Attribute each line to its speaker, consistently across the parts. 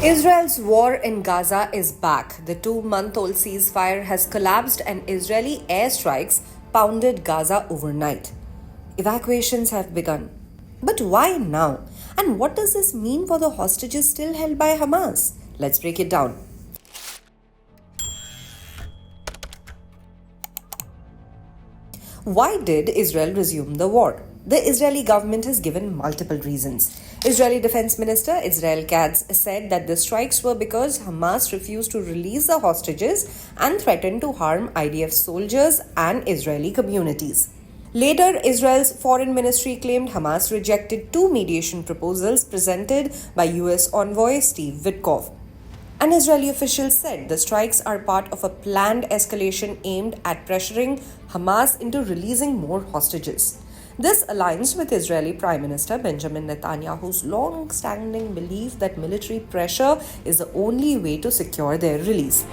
Speaker 1: Israel's war in Gaza is back. The 2-month-old ceasefire has collapsed and Israeli airstrikes pounded Gaza overnight. Evacuations have begun. But why now? And what does this mean for the hostages still held by Hamas? Let's break it down. Why did Israel resume the war? The Israeli government has given multiple reasons. Israeli Defense Minister Israel-Gaza said that the strikes were because Hamas refused to release the hostages and threatened to harm IDF soldiers and Israeli communities. Later, Israel's foreign ministry claimed Hamas rejected 2 mediation proposals presented by US envoy Steve Witkoff. An Israeli official said the strikes are part of a planned escalation aimed at pressuring Hamas into releasing more hostages. This aligns with Israeli Prime Minister Benjamin Netanyahu's long-standing belief that military pressure is the only way to secure their release.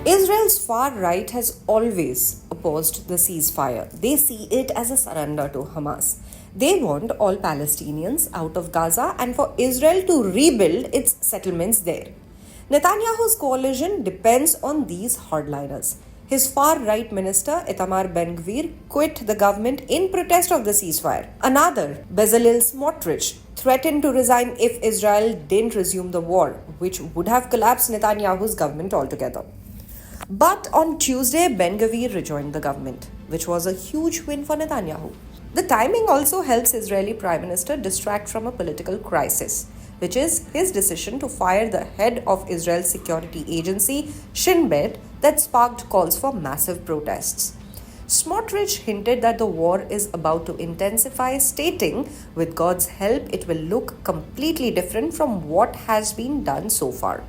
Speaker 1: Israel's far right has always opposed the ceasefire. They see it as a surrender to Hamas. They want all Palestinians out of Gaza and for Israel to rebuild its settlements there. Netanyahu's coalition depends on these hardliners. His far-right minister, Itamar Ben-Gvir, quit the government in protest of the ceasefire. Another, Bezalel Smotrich, threatened to resign if Israel didn't resume the war, which would have collapsed Netanyahu's government altogether. But on Tuesday, Ben-Gvir rejoined the government, which was a huge win for Netanyahu. The timing also helps Israeli Prime Minister distract from a political crisis, which is his decision to fire the head of Israel's security agency, Shin Bet, that sparked calls for massive protests. Smotrich hinted that the war is about to intensify, stating, with God's help, it will look completely different from what has been done so far.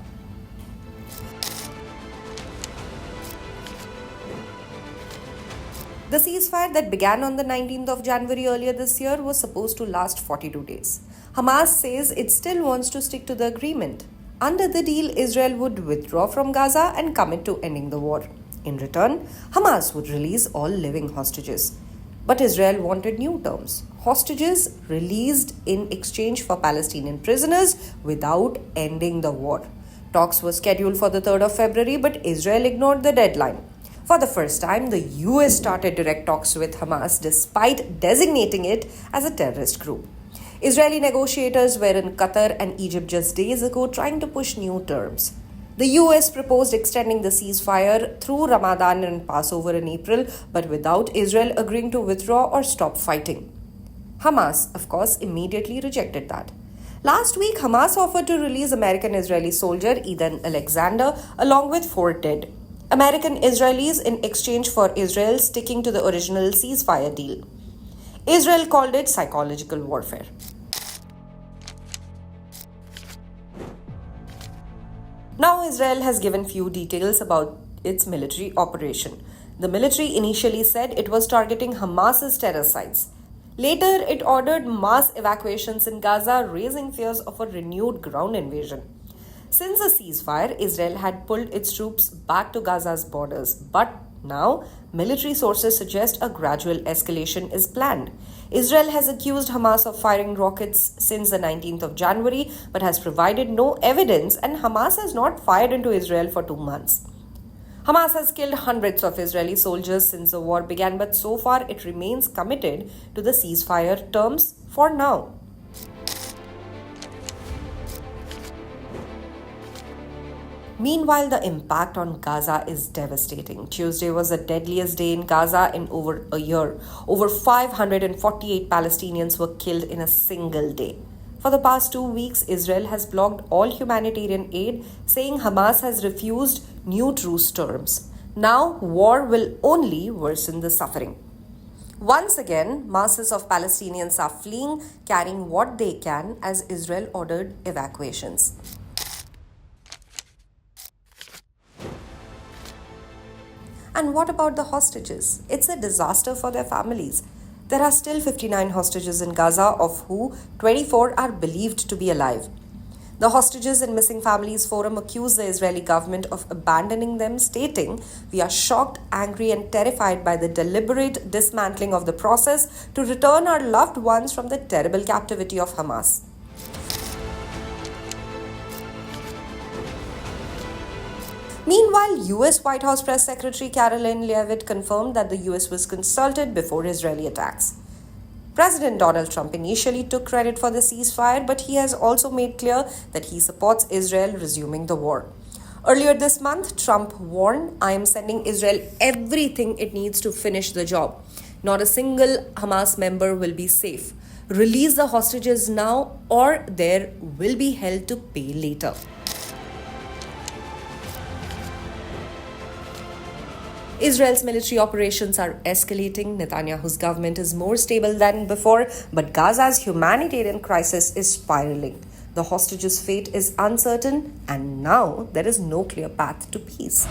Speaker 1: The ceasefire that began on the 19th of January earlier this year was supposed to last 42 days. Hamas says it still wants to stick to the agreement. Under the deal, Israel would withdraw from Gaza and commit to ending the war. In return, Hamas would release all living hostages. But Israel wanted new terms. Hostages released in exchange for Palestinian prisoners without ending the war. Talks were scheduled for the 3rd of February, but Israel ignored the deadline. For the first time, the US started direct talks with Hamas despite designating it as a terrorist group. Israeli negotiators were in Qatar and Egypt just days ago trying to push new terms. The US proposed extending the ceasefire through Ramadan and Passover in April, but without Israel agreeing to withdraw or stop fighting. Hamas, of course, immediately rejected that. Last week, Hamas offered to release American-Israeli soldier Eden Alexander along with 4 dead American Israelis in exchange for Israel sticking to the original ceasefire deal. Israel called it psychological warfare. Now Israel has given few details about its military operation. The military initially said it was targeting Hamas's terror sites. Later, it ordered mass evacuations in Gaza, raising fears of a renewed ground invasion. Since the ceasefire, Israel had pulled its troops back to Gaza's borders, but now military sources suggest a gradual escalation is planned. Israel has accused Hamas of firing rockets since the 19th of January, but has provided no evidence, and Hamas has not fired into Israel for 2 months. Hamas has killed hundreds of Israeli soldiers since the war began, but so far it remains committed to the ceasefire terms for now. Meanwhile, the impact on Gaza is devastating. Tuesday was the deadliest day in Gaza in over a year. Over 548 Palestinians were killed in a single day. For the past 2 weeks, Israel has blocked all humanitarian aid, saying Hamas has refused new truce terms. Now, war will only worsen the suffering. Once again, masses of Palestinians are fleeing, carrying what they can as Israel ordered evacuations. And what about the hostages? It's a disaster for their families. There are still 59 hostages in Gaza, of who 24 are believed to be alive. The Hostages and Missing Families Forum accused the Israeli government of abandoning them, stating, "We are shocked, angry, and terrified by the deliberate dismantling of the process to return our loved ones from the terrible captivity of Hamas." Meanwhile, US White House Press Secretary Caroline Leavitt confirmed that the US was consulted before Israeli attacks. President Donald Trump initially took credit for the ceasefire, but he has also made clear that he supports Israel resuming the war. Earlier this month, Trump warned, "I am sending Israel everything it needs to finish the job. Not a single Hamas member will be safe. Release the hostages now, or there will be hell to pay later." Israel's military operations are escalating. Netanyahu's government is more stable than before, but Gaza's humanitarian crisis is spiraling. The hostages' fate is uncertain, and now there is no clear path to peace.